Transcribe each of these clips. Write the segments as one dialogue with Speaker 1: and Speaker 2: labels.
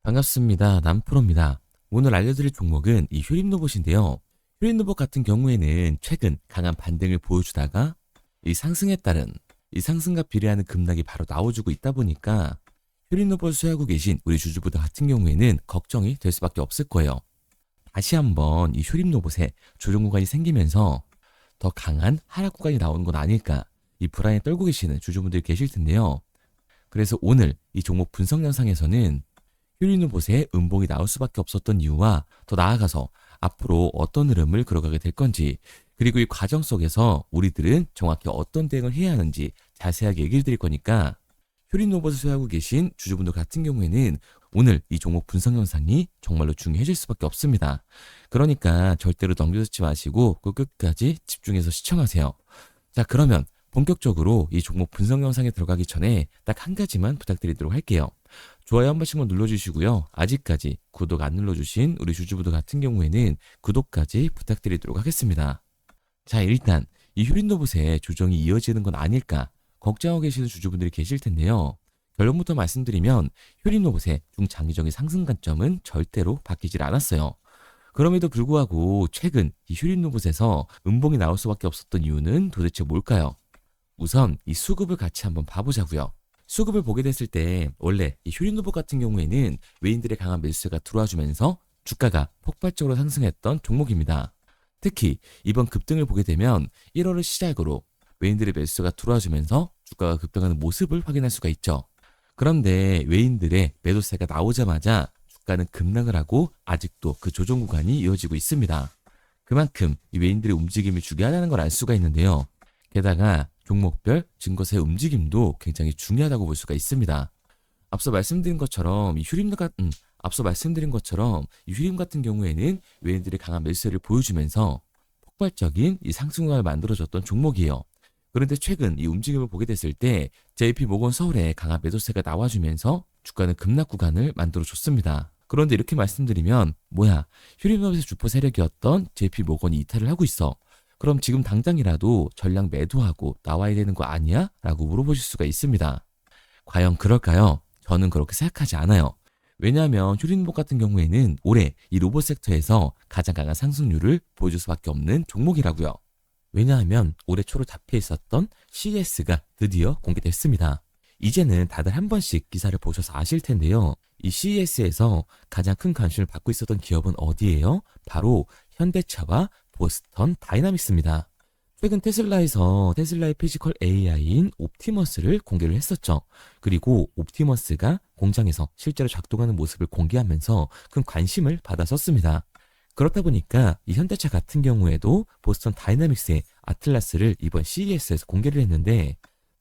Speaker 1: 반갑습니다. 남프로입니다. 오늘 알려드릴 종목은 이 휴림 로봇인데요. 휴림 로봇 같은 경우에는 최근 강한 반등을 보여주다가 이 상승에 따른 이 상승과 비례하는 급락이 바로 나와주고 있다 보니까 휴림 로봇을 소유하고 계신 우리 주주분들 같은 경우에는 걱정이 될 수밖에 없을 거예요. 다시 한번 이 휴림 로봇에 조정 구간이 생기면서 더 강한 하락 구간이 나오는 건 아닐까, 이 불안에 떨고 계시는 주주분들이 계실 텐데요. 그래서 오늘 이 종목 분석 영상에서는 휴림 로봇에 음봉이 나올 수밖에 없었던 이유와 더 나아가서 앞으로 어떤 흐름을 걸어가게 될 건지, 그리고 이 과정 속에서 우리들은 정확히 어떤 대응을 해야 하는지 자세하게 얘기를 드릴 거니까 휴림 로봇을 소유하고 계신 주주분들 같은 경우에는 오늘 이 종목 분석 영상이 정말로 중요해질 수밖에 없습니다. 그러니까 절대로 넘겨듣지 마시고 그 끝까지 집중해서 시청하세요. 자, 그러면 본격적으로 이 종목 분석 영상에 들어가기 전에 딱 한 가지만 부탁드리도록 할게요. 좋아요 한 번씩만 눌러주시고요. 아직까지 구독 안 눌러주신 우리 주주분들 같은 경우에는 구독까지 부탁드리도록 하겠습니다. 자, 일단 이 휴림 로봇의 조정이 이어지는 건 아닐까 걱정하고 계시는 주주분들이 계실 텐데요. 결론부터 말씀드리면 휴림 로봇의 중장기적인 상승 관점은 절대로 바뀌질 않았어요. 그럼에도 불구하고 최근 이 휴림 로봇에서 음봉이 나올 수밖에 없었던 이유는 도대체 뭘까요? 우선 이 수급을 같이 한번 봐보자고요. 수급을 보게 됐을 때 원래 이 휴림 로봇 같은 경우에는 외인들의 강한 매수세가 들어와주면서 주가가 폭발적으로 상승했던 종목입니다. 특히 이번 급등을 보게 되면 1월을 시작으로 외인들의 매수세가 들어와주면서 주가가 급등하는 모습을 확인할 수가 있죠. 그런데 외인들의 매도세가 나오자마자 주가는 급락을 하고 아직도 그 조정 구간이 이어지고 있습니다. 그만큼 이 외인들의 움직임이 중요하다는 걸 알 수가 있는데요. 게다가 종목별 증거세 움직임도 굉장히 중요하다고 볼 수가 있습니다. 앞서 말씀드린 것처럼 이 휴림 같은 경우에는 외인들의 강한 매수세를 보여주면서 폭발적인 이 상승을 만들어줬던 종목이에요. 그런데 최근 이 움직임을 보게 됐을 때 JP모건 서울의 강한 매도세가 나와주면서 주가는 급락 구간을 만들어줬습니다. 그런데 이렇게 말씀드리면 뭐야, 휴림업에서 주포 세력이었던 JP모건이 이탈을 하고 있어. 그럼 지금 당장이라도 전량 매도하고 나와야 되는 거 아니야? 라고 물어보실 수가 있습니다. 과연 그럴까요? 저는 그렇게 생각하지 않아요. 왜냐하면 휴림로봇 같은 경우에는 올해 이 로봇 섹터에서 가장 강한 상승률을 보여줄 수밖에 없는 종목이라고요. 왜냐하면 올해 초로 잡혀 있었던 CES가 드디어 공개됐습니다. 이제는 다들 한 번씩 기사를 보셔서 아실 텐데요. 이 CES에서 가장 큰 관심을 받고 있었던 기업은 어디예요? 바로 현대차와 보스턴 다이나믹스입니다. 최근 테슬라에서 테슬라의 피지컬 AI인 옵티머스를 공개를 했었죠. 그리고 옵티머스가 공장에서 실제로 작동하는 모습을 공개하면서 큰 관심을 받았었습니다. 그렇다 보니까 이 현대차 같은 경우에도 보스턴 다이나믹스의 아틀라스를 이번 CES에서 공개를 했는데,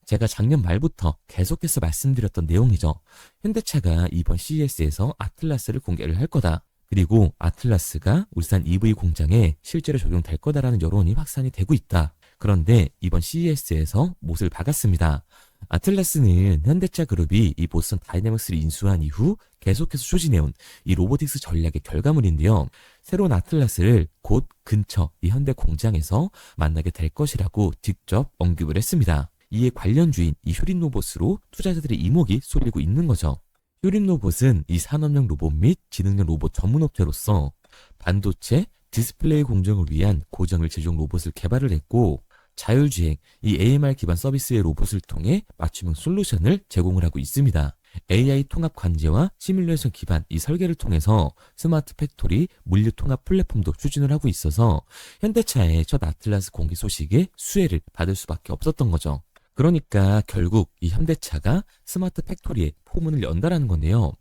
Speaker 1: 제가 작년 말부터 계속해서 말씀드렸던 내용이죠. 현대차가 이번 CES에서 아틀라스를 공개를 할 거다. 그리고 아틀라스가 울산 EV 공장에 실제로 적용될 거다라는 여론이 확산이 되고 있다. 그런데 이번 CES에서 못을 박았습니다. 아틀라스는 현대차 그룹이 이 보스턴 다이내믹스를 인수한 이후 계속해서 추진해온 이 로보틱스 전략의 결과물인데요. 새로운 아틀라스를 곧 근처 이 현대 공장에서 만나게 될 것이라고 직접 언급을 했습니다. 이에 관련주인 이 휴림 로봇으로 투자자들의 이목이 쏠리고 있는 거죠. 휴림 로봇은 이 산업용 로봇 및 지능형 로봇 전문 업체로서 반도체, 디스플레이 공정을 위한 고정을 제조용 로봇을 개발을 했고, 자율주행, 이 AMR 기반 서비스의 로봇을 통해 맞춤형 솔루션을 제공을 하고 있습니다. AI 통합 관제와 시뮬레이션 기반 이 설계를 통해서 스마트 팩토리, 물류 통합 플랫폼도 추진을 하고 있어서 현대차의 첫 아틀라스 공개 소식에 수혜를 받을 수밖에 없었던 거죠. 그러니까 결국 이 현대차가 스마트 팩토리에 포문을 연다라는 건데요.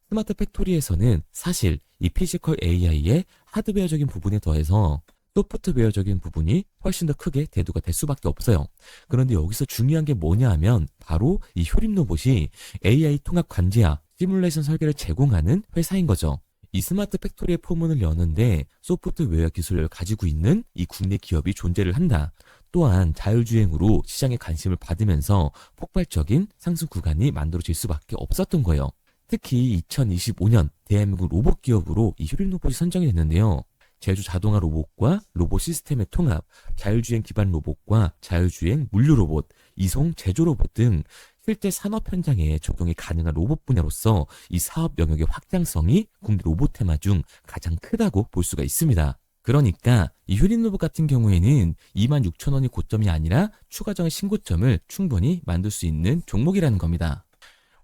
Speaker 1: 스마트 팩토리에서는 사실 이 피지컬 AI의 하드웨어적인 부분에 더해서 소프트웨어적인 부분이 훨씬 더 크게 대두가 될 수밖에 없어요. 그런데 여기서 중요한 게 뭐냐 하면 바로 이 휴림 로봇이 AI 통합 관제와 시뮬레이션 설계를 제공하는 회사인 거죠. 이 스마트 팩토리의 포문을 여는데 소프트웨어 기술을 가지고 있는 이 국내 기업이 존재를 한다. 또한 자율주행으로 시장에 관심을 받으면서 폭발적인 상승 구간이 만들어질 수밖에 없었던 거예요. 특히 2025년 대한민국 로봇 기업으로 이 휴림 로봇이 선정이 됐는데요. 제조 자동화 로봇과 로봇 시스템의 통합, 자율주행 기반 로봇과 자율주행 물류 로봇, 이송 제조 로봇 등 실제 산업 현장에 적용이 가능한 로봇 분야로서 이 사업 영역의 확장성이 국내 로봇 테마 중 가장 크다고 볼 수가 있습니다. 그러니까 이 휴림 로봇 같은 경우에는 26,000원이 고점이 아니라 추가적인 신고점을 충분히 만들 수 있는 종목이라는 겁니다.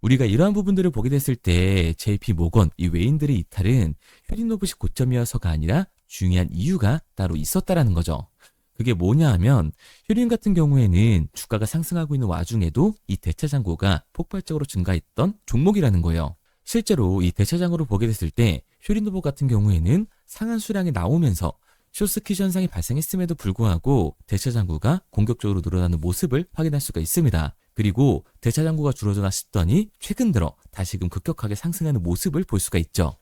Speaker 1: 우리가 이러한 부분들을 보게 됐을 때 JP 모건 이 외인들의 이탈은 휴림 로봇이 고점이어서가 아니라 중요한 이유가 따로 있었다라는 거죠. 그게 뭐냐 하면 휴림 같은 경우에는 주가가 상승하고 있는 와중에도 이 대차 잔고가 폭발적으로 증가했던 종목이라는 거예요. 실제로 이 대차 잔고를 보게 됐을 때 휴림 로봇 같은 경우에는 상한 수량이 나오면서 쇼스퀴즈 현상이 발생했음에도 불구하고 대차 잔고가 공격적으로 늘어나는 모습을 확인할 수가 있습니다. 그리고 대차 잔고가 줄어드나 싶더니 최근 들어 다시금 급격하게 상승하는 모습을 볼 수가 있죠.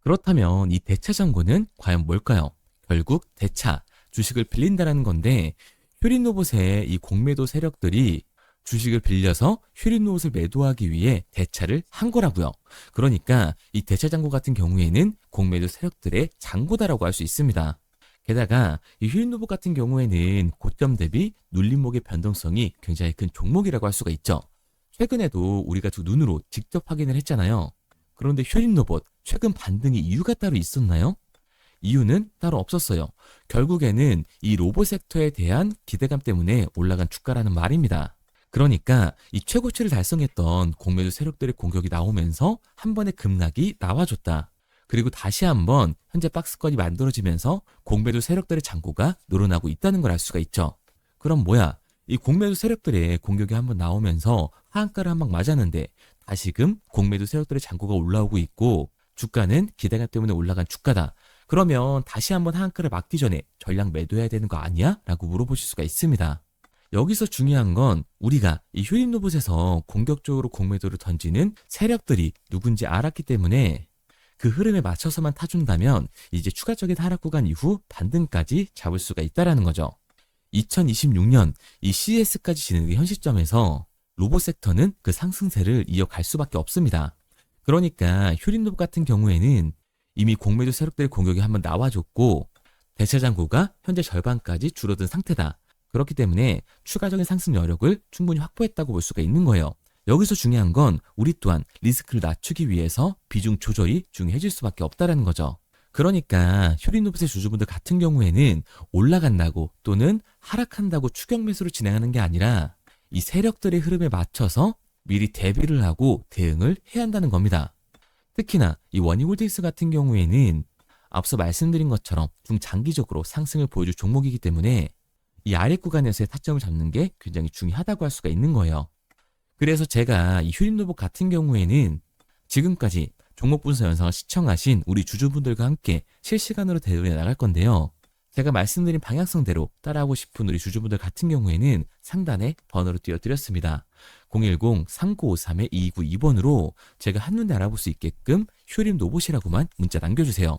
Speaker 1: 그렇다면 이 대차 잔고는 과연 뭘까요? 결국 대차, 주식을 빌린다라는 건데 휴림 로봇의 이 공매도 세력들이 주식을 빌려서 휴림 로봇을 매도하기 위해 대차를 한 거라고요. 그러니까 이 대차 잔고 같은 경우에는 공매도 세력들의 잔고다라고 할 수 있습니다. 게다가 이 휴림 로봇 같은 경우에는 고점 대비 눌림목의 변동성이 굉장히 큰 종목이라고 할 수가 있죠. 최근에도 우리가 두 눈으로 직접 확인을 했잖아요. 그런데 휴림 로봇 최근 반등의 이유가 따로 있었나요? 이유는 따로 없었어요. 결국에는 이 로봇 섹터에 대한 기대감 때문에 올라간 주가라는 말입니다. 그러니까 이 최고치를 달성했던 공매도 세력들의 공격이 나오면서 한 번의 급락이 나와줬다. 그리고 다시 한번 현재 박스권이 만들어지면서 공매도 세력들의 잔고가 늘어나고 있다는 걸 알 수가 있죠. 그럼 뭐야? 이 공매도 세력들의 공격이 한번 나오면서 하한가를 한 방 맞았는데 다시금 공매도 세력들의 잔고가 올라오고 있고 주가는 기대감 때문에 올라간 주가다. 그러면 다시 한번 하한가를 막기 전에 전량 매도해야 되는 거 아니야? 라고 물어보실 수가 있습니다. 여기서 중요한 건 우리가 이 휴림 로봇에서 공격적으로 공매도를 던지는 세력들이 누군지 알았기 때문에 그 흐름에 맞춰서만 타준다면 이제 추가적인 하락 구간 이후 반등까지 잡을 수가 있다라는 거죠. 2026년 이 CES까지 진행된 현 시점에서 로봇 섹터는 그 상승세를 이어갈 수밖에 없습니다. 그러니까 휴림 로봇 같은 경우에는 이미 공매도 세력들의 공격이 한번 나와줬고 대차 잔고가 현재 절반까지 줄어든 상태다. 그렇기 때문에 추가적인 상승 여력을 충분히 확보했다고 볼 수가 있는 거예요. 여기서 중요한 건 우리 또한 리스크를 낮추기 위해서 비중 조절이 중요해질 수밖에 없다는 거죠. 그러니까 휴림 로봇의 주주분들 같은 경우에는 올라간다고 또는 하락한다고 추격 매수를 진행하는 게 아니라 이 세력들의 흐름에 맞춰서 미리 대비를 하고 대응을 해야 한다는 겁니다. 특히나 이 원희홀딩스 같은 경우에는 앞서 말씀드린 것처럼 중장기적으로 상승을 보여줄 종목이기 때문에 이 아래 구간에서의 타점을 잡는 게 굉장히 중요하다고 할 수가 있는 거예요. 그래서 제가 이 휴림 로봇 같은 경우에는 지금까지 종목 분석 영상을 시청하신 우리 주주분들과 함께 실시간으로 대응해 나갈 건데요. 제가 말씀드린 방향성대로 따라하고 싶은 우리 주주분들 같은 경우에는 상단에 번호를 띄워드렸습니다. 010-3953-2292번으로 제가 한눈에 알아볼 수 있게끔 휴림 로봇이라고만 문자 남겨주세요.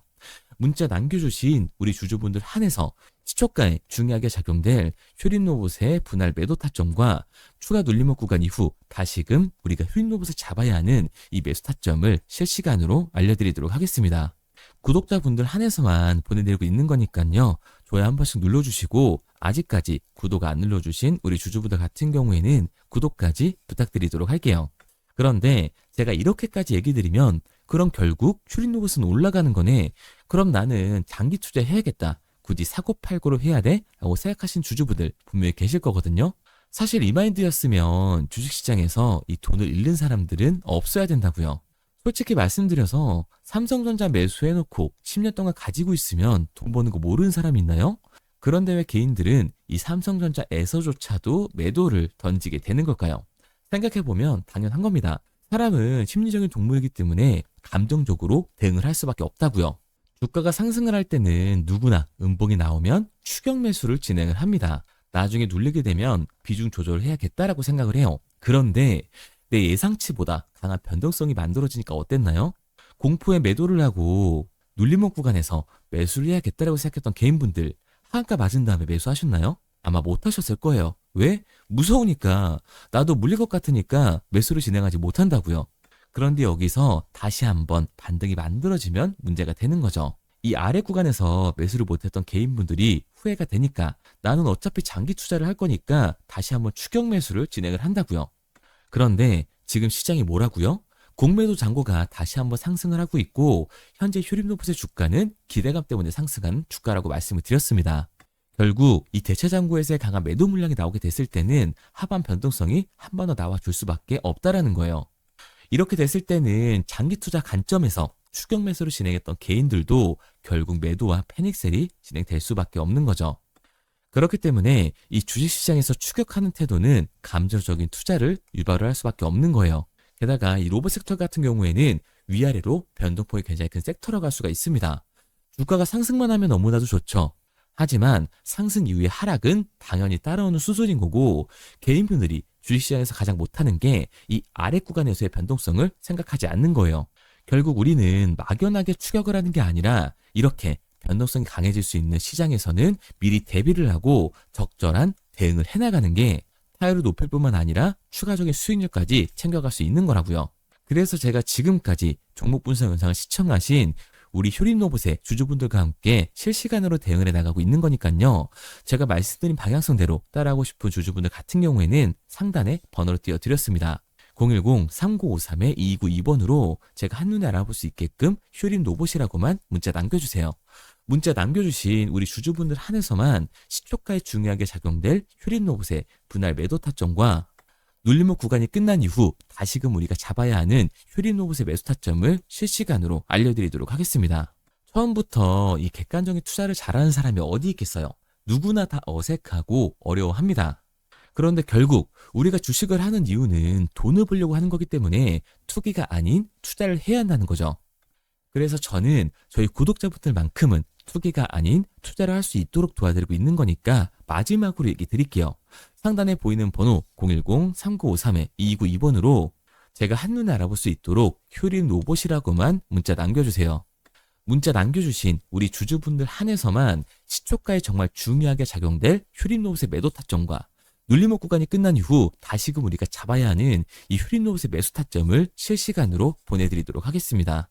Speaker 1: 문자 남겨주신 우리 주주분들 한해서 시초가에 중요하게 작용될 휴림 로봇의 분할 매도 타점과 추가 눌림목 구간 이후 다시금 우리가 휴림 로봇을 잡아야 하는 이 매수 타점을 실시간으로 알려드리도록 하겠습니다. 구독자분들 한해서만 보내드리고 있는 거니까요. 좋아요 한 번씩 눌러주시고 아직까지 구독 안 눌러주신 우리 주주분들 같은 경우에는 구독까지 부탁드리도록 할게요. 그런데 제가 이렇게까지 얘기 드리면 그럼 결국 휴림 로봇은 올라가는 거네. 그럼 나는 장기 투자해야겠다. 굳이 사고팔고를 해야 돼? 라고 생각하신 주주분들 분명히 계실 거거든요. 사실 이 마인드였으면 주식시장에서 이 돈을 잃는 사람들은 없어야 된다고요. 솔직히 말씀드려서 삼성전자 매수해놓고 10년 동안 가지고 있으면 돈 버는 거 모르는 사람이 있나요? 그런데 왜 개인들은 이 삼성전자에서조차도 매도를 던지게 되는 걸까요? 생각해보면 당연한 겁니다. 사람은 심리적인 동물이기 때문에 감정적으로 대응을 할 수밖에 없다고요. 주가가 상승을 할 때는 누구나 음봉이 나오면 추격 매수를 진행을 합니다. 나중에 눌리게 되면 비중 조절을 해야겠다라고 생각을 해요. 그런데 내 예상치보다 강한 변동성이 만들어지니까 어땠나요? 공포에 매도를 하고 눌림목 구간에서 매수를 해야겠다라고 생각했던 개인분들 하한가 맞은 다음에 매수하셨나요? 아마 못하셨을 거예요. 왜? 무서우니까. 나도 물릴 것 같으니까 매수를 진행하지 못한다고요. 그런데 여기서 다시 한번 반등이 만들어지면 문제가 되는 거죠. 이 아래 구간에서 매수를 못했던 개인분들이 후회가 되니까 나는 어차피 장기 투자를 할 거니까 다시 한번 추격 매수를 진행을 한다고요. 그런데 지금 시장이 뭐라고요? 공매도 잔고가 다시 한번 상승을 하고 있고 현재 휴림로봇의 주가는 기대감 때문에 상승한 주가라고 말씀을 드렸습니다. 결국 이 대체 잔고에서의 강한 매도 물량이 나오게 됐을 때는 하반 변동성이 한 번 더 나와줄 수밖에 없다라는 거예요. 이렇게 됐을 때는 장기 투자 관점에서 추격 매수를 진행했던 개인들도 결국 매도와 패닉셀이 진행될 수밖에 없는 거죠. 그렇기 때문에 이 주식시장에서 추격하는 태도는 감정적인 투자를 유발을 할 수밖에 없는 거예요. 게다가 이 로봇 섹터 같은 경우에는 위아래로 변동폭이 굉장히 큰 섹터라고 할 수가 있습니다. 주가가 상승만 하면 너무나도 좋죠. 하지만 상승 이후의 하락은 당연히 따라오는 수순인 거고 개인분들이 주식시장에서 가장 못하는 게 이 아래 구간에서의 변동성을 생각하지 않는 거예요. 결국 우리는 막연하게 추격을 하는 게 아니라 이렇게 변동성이 강해질 수 있는 시장에서는 미리 대비를 하고 적절한 대응을 해나가는 게 타율을 높일 뿐만 아니라 추가적인 수익률까지 챙겨갈 수 있는 거라고요. 그래서 제가 지금까지 종목 분석 영상을 시청하신 우리 휴림로봇의 주주분들과 함께 실시간으로 대응을 해나가고 있는 거니까요. 제가 말씀드린 방향성대로 따라하고 싶은 주주분들 같은 경우에는 상단에 번호를 띄워드렸습니다. 010-3953-2292번으로 제가 한눈에 알아볼 수 있게끔 휴림로봇이라고만 문자 남겨주세요. 문자 남겨주신 우리 주주분들 한해서만 시초가에 중요하게 작용될 휴림로봇의 분할 매도 타점과 눌림목 구간이 끝난 이후 다시금 우리가 잡아야 하는 휴림로봇의 매수 타점을 실시간으로 알려드리도록 하겠습니다. 처음부터 이 객관적인 투자를 잘하는 사람이 어디 있겠어요? 누구나 다 어색하고 어려워합니다. 그런데 결국 우리가 주식을 하는 이유는 돈을 벌려고 하는 거기 때문에 투기가 아닌 투자를 해야 한다는 거죠. 그래서 저는 저희 구독자분들만큼은 투기가 아닌 투자를 할 수 있도록 도와드리고 있는 거니까 마지막으로 얘기 드릴게요. 상단에 보이는 번호 010-3953-2292번으로 제가 한눈에 알아볼 수 있도록 휴림로봇이라고만 문자 남겨주세요. 문자 남겨주신 우리 주주분들 한해서만 시초가에 정말 중요하게 작용될 휴림로봇의 매도 타점과 눌림목 구간이 끝난 이후 다시금 우리가 잡아야 하는 이 휴림로봇의 매수 타점을 실시간으로 보내드리도록 하겠습니다.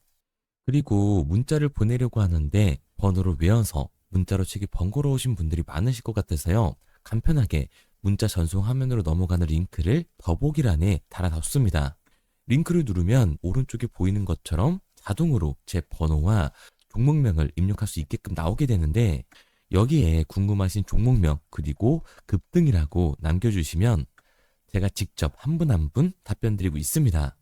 Speaker 1: 그리고 문자를 보내려고 하는데 번호를 외워서 문자로 치기 번거로우신 분들이 많으실 것 같아서요. 간편하게 문자 전송 화면으로 넘어가는 링크를 더보기란에 달아놨습니다. 링크를 누르면 오른쪽에 보이는 것처럼 자동으로 제 번호와 종목명을 입력할 수 있게끔 나오게 되는데 여기에 궁금하신 종목명 그리고 급등이라고 남겨주시면 제가 직접 한 분 한 분 답변 드리고 있습니다.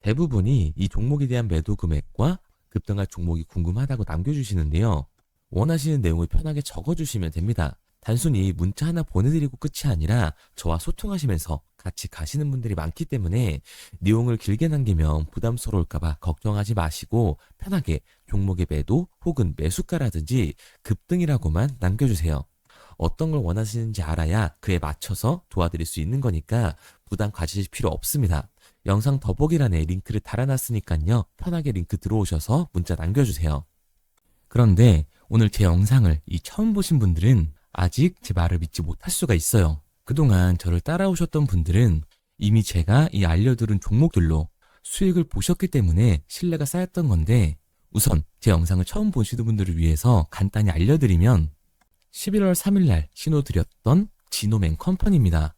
Speaker 1: 대부분이 이 종목에 대한 매도 금액과 급등할 종목이 궁금하다고 남겨주시는데요. 원하시는 내용을 편하게 적어주시면 됩니다. 단순히 문자 하나 보내드리고 끝이 아니라 저와 소통하시면서 같이 가시는 분들이 많기 때문에 내용을 길게 남기면 부담스러울까봐 걱정하지 마시고 편하게 종목의 매도 혹은 매수가라든지 급등이라고만 남겨주세요. 어떤 걸 원하시는지 알아야 그에 맞춰서 도와드릴 수 있는 거니까 부담 가지실 필요 없습니다. 영상 더보기란에 링크를 달아놨으니까요. 편하게 링크 들어오셔서 문자 남겨주세요. 그런데 오늘 제 영상을 처음 보신 분들은 아직 제 말을 믿지 못할 수가 있어요. 그동안 저를 따라오셨던 분들은 이미 제가 이 알려드린 종목들로 수익을 보셨기 때문에 신뢰가 쌓였던 건데 우선 제 영상을 처음 보시는 분들을 위해서 간단히 알려드리면 11월 3일날 신호드렸던 지노맨 컴퍼니입니다.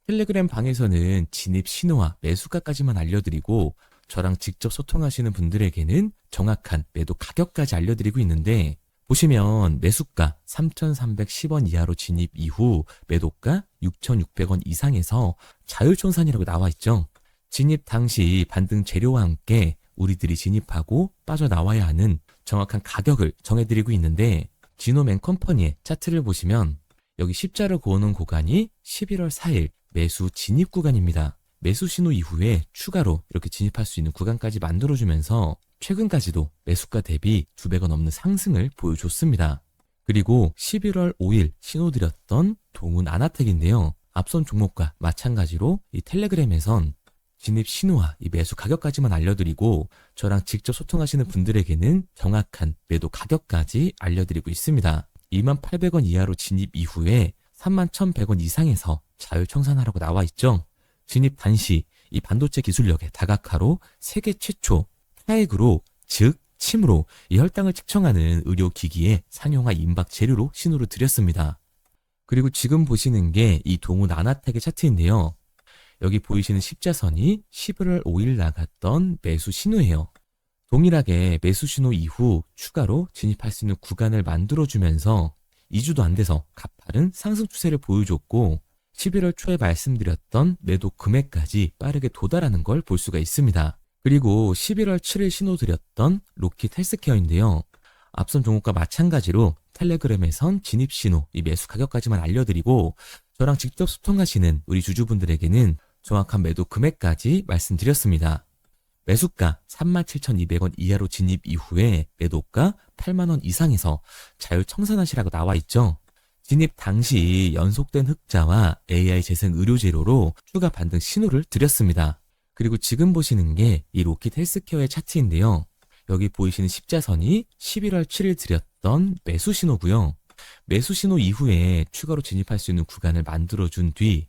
Speaker 1: 텔레그램 방에서는 진입 신호와 매수가까지만 알려드리고 저랑 직접 소통하시는 분들에게는 정확한 매도 가격까지 알려드리고 있는데 보시면 매수가 3,310원 이하로 진입 이후 매도가 6,600원 이상에서 자율청산이라고 나와 있죠. 진입 당시 반등 재료와 함께 우리들이 진입하고 빠져나와야 하는 정확한 가격을 정해드리고 있는데 지노맨 컴퍼니의 차트를 보시면 여기 십자를 그어놓은 구간이 11월 4일 매수 진입 구간입니다. 매수 신호 이후에 추가로 이렇게 진입할 수 있는 구간까지 만들어주면서 최근까지도 매수가 대비 2배가 넘는 상승을 보여줬습니다. 그리고 11월 5일 신호드렸던 동훈 아나텍인데요. 앞선 종목과 마찬가지로 이 텔레그램에선 진입 신호와 이 매수 가격까지만 알려드리고 저랑 직접 소통하시는 분들에게는 정확한 매도 가격까지 알려드리고 있습니다. 28,000원 이하로 진입 이후에 31,100원 이상에서 자율청산하라고 나와 있죠. 진입 단시 이 반도체 기술력의 다각화로 세계 최초 차액으로 즉 침으로 이 혈당을 측정하는 의료기기에 상용화 임박 재료로 신호를 드렸습니다. 그리고 지금 보시는 게 이 동우 나나텍의 차트인데요. 여기 보이시는 십자선이 11월 5일 나갔던 매수 신호예요. 동일하게 매수 신호 이후 추가로 진입할 수 있는 구간을 만들어주면서 2주도 안 돼서 가파른 상승 추세를 보여줬고 11월 초에 말씀드렸던 매도 금액까지 빠르게 도달하는 걸 볼 수가 있습니다. 그리고 11월 7일 신호 드렸던 로킷 헬스케어인데요. 앞선 종목과 마찬가지로 텔레그램에선 진입 신호, 이 매수 가격까지만 알려드리고 저랑 직접 소통하시는 우리 주주분들에게는 정확한 매도 금액까지 말씀드렸습니다. 매수가 37,200원 이하로 진입 이후에 매도가 8만원 이상에서 자율 청산하시라고 나와 있죠. 진입 당시 연속된 흑자와 AI 재생 의료 재료로 추가 반등 신호를 드렸습니다. 그리고 지금 보시는 게 이 로킷 헬스케어의 차트인데요. 여기 보이시는 십자선이 11월 7일 드렸던 매수 신호고요. 매수 신호 이후에 추가로 진입할 수 있는 구간을 만들어준 뒤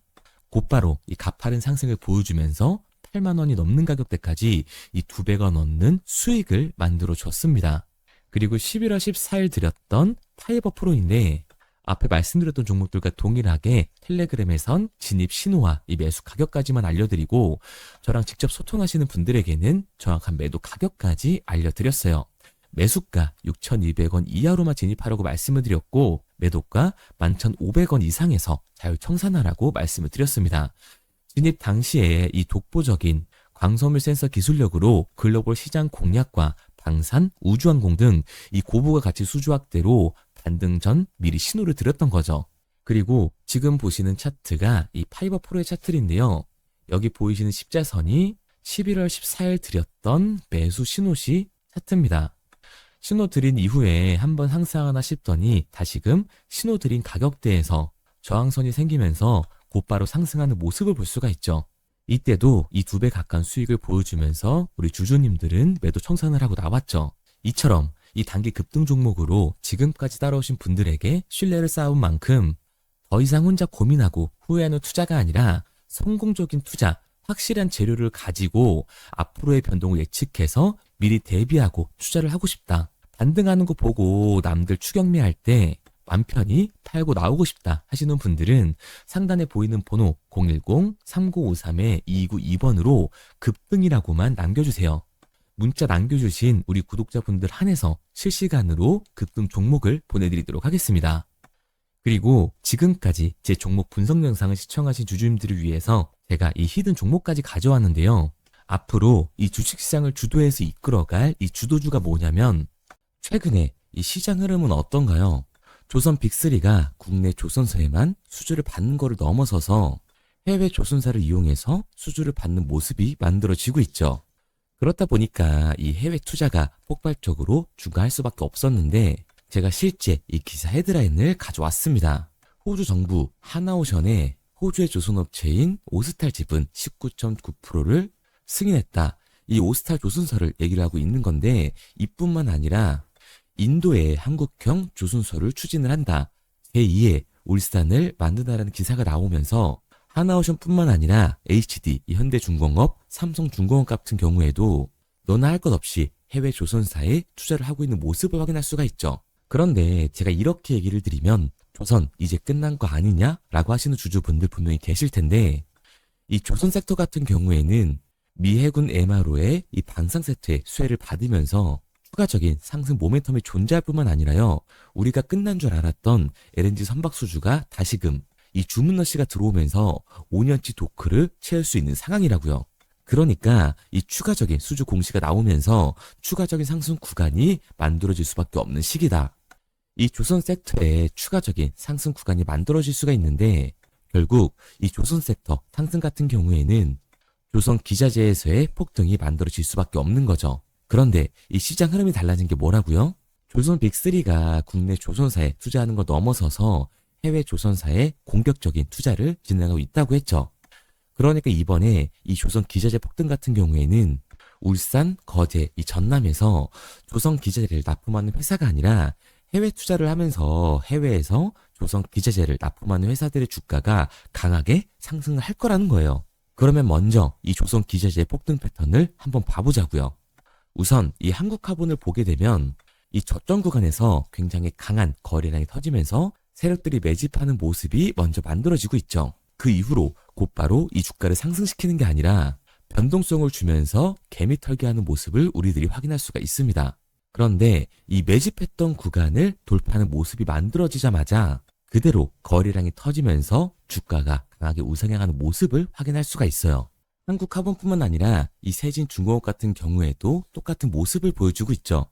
Speaker 1: 곧바로 이 가파른 상승을 보여주면서 8만 원이 넘는 가격대까지 이 2배가 넘는 수익을 만들어 줬습니다. 그리고 11월 14일 드렸던 파이버 프로인데 앞에 말씀드렸던 종목들과 동일하게 텔레그램에선 진입 신호와 이 매수 가격까지만 알려드리고 저랑 직접 소통하시는 분들에게는 정확한 매도 가격까지 알려드렸어요. 매수가 6,200원 이하로만 진입하라고 말씀을 드렸고 매도가 11,500원 이상에서 자율 청산하라고 말씀을 드렸습니다. 진입 당시에 이 독보적인 광섬유 센서 기술력으로 글로벌 시장 공략과 방산, 우주항공 등 이 고부가 가치 수주 확대로 반등 전 미리 신호를 드렸던 거죠. 그리고 지금 보시는 차트가 이 파이버 프로의 차트인데요. 여기 보이시는 십자선이 11월 14일 드렸던 매수 신호시 차트입니다. 신호 드린 이후에 한번 상승하나 싶더니 다시금 신호 드린 가격대에서 저항선이 생기면서 곧바로 상승하는 모습을 볼 수가 있죠. 이때도 이 2배 가까운 수익을 보여주면서 우리 주주님들은 매도 청산을 하고 나왔죠. 이처럼 이 단기 급등 종목으로 지금까지 따라오신 분들에게 신뢰를 쌓은 만큼 더 이상 혼자 고민하고 후회하는 투자가 아니라 성공적인 투자, 확실한 재료를 가지고 앞으로의 변동을 예측해서 미리 대비하고 투자를 하고 싶다. 반등하는 거 보고 남들 추격매할 때 맘 편히 팔고 나오고 싶다 하시는 분들은 상단에 보이는 번호 010-3953-2292번으로 급등이라고만 남겨주세요. 문자 남겨주신 우리 구독자분들 한해서 실시간으로 급등 종목을 보내드리도록 하겠습니다. 그리고 지금까지 제 종목 분석 영상을 시청하신 주주님들을 위해서 제가 이 히든 종목까지 가져왔는데요. 앞으로 이 주식시장을 주도해서 이끌어갈 이 주도주가 뭐냐면 최근에 이 시장 흐름은 어떤가요? 조선 빅3가 국내 조선사에만 수주를 받는 거를 넘어서서 해외 조선사를 이용해서 수주를 받는 모습이 만들어지고 있죠. 그렇다 보니까 이 해외 투자가 폭발적으로 증가할 수밖에 없었는데 제가 실제 이 기사 헤드라인을 가져왔습니다. 호주 정부 하나오션에 호주의 조선업체인 오스탈 지분 19.9%를 승인했다. 이 오스탈 조선사를 얘기를 하고 있는 건데 이뿐만 아니라 인도의 한국형 조선소를 추진을 한다. 제2의 울산을 만든다라는 기사가 나오면서 하나오션뿐만 아니라 HD, 현대중공업, 삼성중공업 같은 경우에도 너나 할 것 없이 해외 조선사에 투자를 하고 있는 모습을 확인할 수가 있죠. 그런데 제가 이렇게 얘기를 드리면 조선 이제 끝난 거 아니냐라고 하시는 주주분들 분명히 계실 텐데 이 조선 섹터 같은 경우에는 미 해군 MRO의 이 방산 세트의 수혜를 받으면서 추가적인 상승 모멘텀이 존재할 뿐만 아니라요. 우리가 끝난 줄 알았던 LNG 선박 수주가 다시금 이 주문러시가 들어오면서 5년치 도크를 채울 수 있는 상황이라고요. 그러니까 이 추가적인 수주 공시가 나오면서 추가적인 상승 구간이 만들어질 수밖에 없는 시기다. 이 조선 섹터에 추가적인 상승 구간이 만들어질 수가 있는데 결국 이 조선 섹터 상승 같은 경우에는 조선 기자재에서의 폭등이 만들어질 수밖에 없는 거죠. 그런데 이 시장 흐름이 달라진 게 뭐라고요? 조선 빅3가 국내 조선사에 투자하는 거 넘어서서 해외 조선사에 공격적인 투자를 진행하고 있다고 했죠. 그러니까 이번에 이 조선 기자재 폭등 같은 경우에는 울산, 거제, 이 전남에서 조선 기자재를 납품하는 회사가 아니라 해외 투자를 하면서 해외에서 조선 기자재를 납품하는 회사들의 주가가 강하게 상승을 할 거라는 거예요. 그러면 먼저 이 조선 기자재 폭등 패턴을 한번 봐보자고요. 우선 이 한국화본을 보게 되면 이 저점 구간에서 굉장히 강한 거래량이 터지면서 세력들이 매집하는 모습이 먼저 만들어지고 있죠. 그 이후로 곧바로 이 주가를 상승시키는 게 아니라 변동성을 주면서 개미 털기하는 모습을 우리들이 확인할 수가 있습니다. 그런데 이 매집했던 구간을 돌파하는 모습이 만들어지자마자 그대로 거래량이 터지면서 주가가 강하게 우상향하는 모습을 확인할 수가 있어요. 한국화본뿐만 아니라 이 세진중공업 같은 경우에도 똑같은 모습을 보여주고 있죠.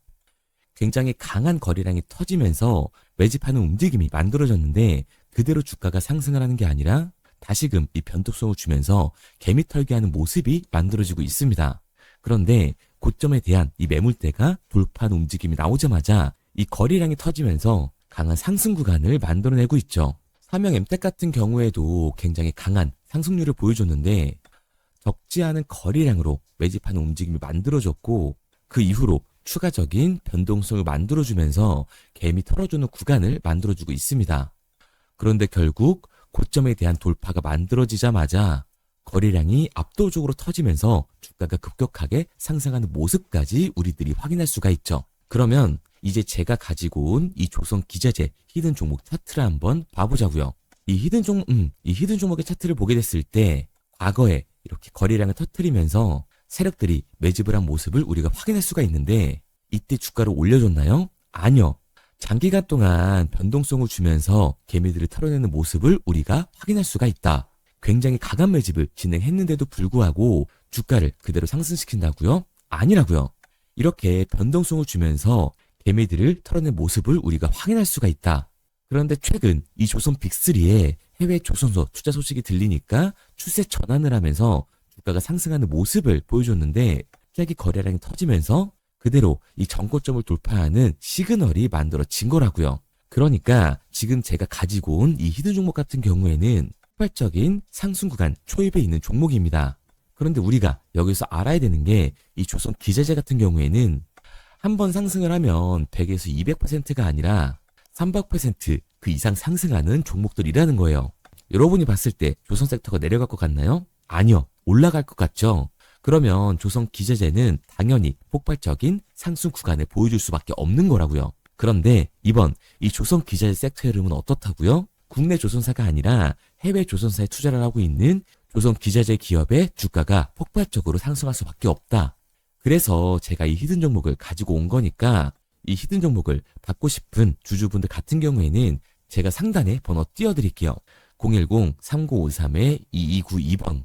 Speaker 1: 굉장히 강한 거래량이 터지면서 매집하는 움직임이 만들어졌는데 그대로 주가가 상승을 하는 게 아니라 다시금 이 변동성을 주면서 개미 털기하는 모습이 만들어지고 있습니다. 그런데 고점에 대한 이 매물대가 돌파하는 움직임이 나오자마자 이 거래량이 터지면서 강한 상승 구간을 만들어내고 있죠. 삼형 엠텍 같은 경우에도 굉장히 강한 상승률을 보여줬는데 적지 않은 거래량으로 매집하는 움직임이 만들어졌고 그 이후로 추가적인 변동성을 만들어주면서 개미 털어주는 구간을 만들어주고 있습니다. 그런데 결국 고점에 대한 돌파가 만들어지자마자 거래량이 압도적으로 터지면서 주가가 급격하게 상승하는 모습까지 우리들이 확인할 수가 있죠. 그러면 이제 제가 가지고 온 이 조선 기자재 히든 종목 차트를 한번 봐보자고요. 이 히든 종목의 차트를 보게 됐을 때 과거에 이렇게 거래량을 터뜨리면서 세력들이 매집을 한 모습을 우리가 확인할 수가 있는데 이때 주가를 올려줬나요? 아니요. 장기간 동안 변동성을 주면서 개미들을 털어내는 모습을 우리가 확인할 수가 있다. 굉장히 강한 매집을 진행했는데도 불구하고 주가를 그대로 상승시킨다고요? 아니라고요. 이렇게 변동성을 주면서 개미들을 털어낸 모습을 우리가 확인할 수가 있다. 그런데 최근 이 조선 빅3의 해외 조선소 투자 소식이 들리니까 추세 전환을 하면서 주가가 상승하는 모습을 보여줬는데 갑자기 거래량이 터지면서 그대로 이 전고점을 돌파하는 시그널이 만들어진 거라고요. 그러니까 지금 제가 가지고 온 이 히든 종목 같은 경우에는 폭발적인 상승 구간 초입에 있는 종목입니다. 그런데 우리가 여기서 알아야 되는 게 이 조선 기자재 같은 경우에는 한번 상승을 하면 100에서 200%가 아니라 300% 그 이상 상승하는 종목들이라는 거예요. 여러분이 봤을 때 조선 섹터가 내려갈 것 같나요? 아니요. 올라갈 것 같죠? 그러면 조선 기자재는 당연히 폭발적인 상승 구간을 보여줄 수밖에 없는 거라고요. 그런데 이번 이 조선 기자재 섹터의 흐름은 어떻다고요? 국내 조선사가 아니라 해외 조선사에 투자를 하고 있는 조선 기자재 기업의 주가가 폭발적으로 상승할 수밖에 없다. 그래서 제가 이 히든 종목을 가지고 온 거니까 이 히든 종목을 받고 싶은 주주분들 같은 경우에는 제가 상단에 번호 띄워드릴게요. 010-3953-2292번.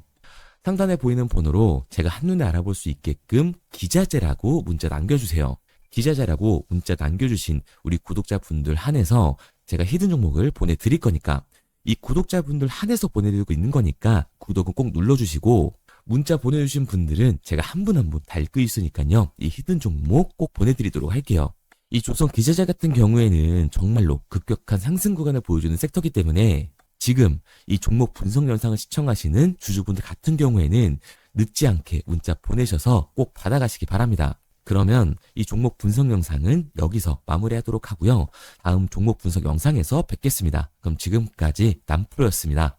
Speaker 1: 상단에 보이는 번호로 제가 한눈에 알아볼 수 있게끔 기자재라고 문자 남겨주세요. 기자재라고 문자 남겨주신 우리 구독자분들 한해서 제가 히든 종목을 보내드릴 거니까 이 구독자분들 한해서 보내드리고 있는 거니까 구독은 꼭 눌러주시고 문자 보내주신 분들은 제가 한 분 한 분 다 읽고 있으니까요. 이 히든 종목 꼭 보내드리도록 할게요. 이 조선 기자재 같은 경우에는 정말로 급격한 상승 구간을 보여주는 섹터이기 때문에 지금 이 종목 분석 영상을 시청하시는 주주분들 같은 경우에는 늦지 않게 문자 보내셔서 꼭 받아가시기 바랍니다. 그러면 이 종목 분석 영상은 여기서 마무리하도록 하고요. 다음 종목 분석 영상에서 뵙겠습니다. 그럼 지금까지 남프로였습니다.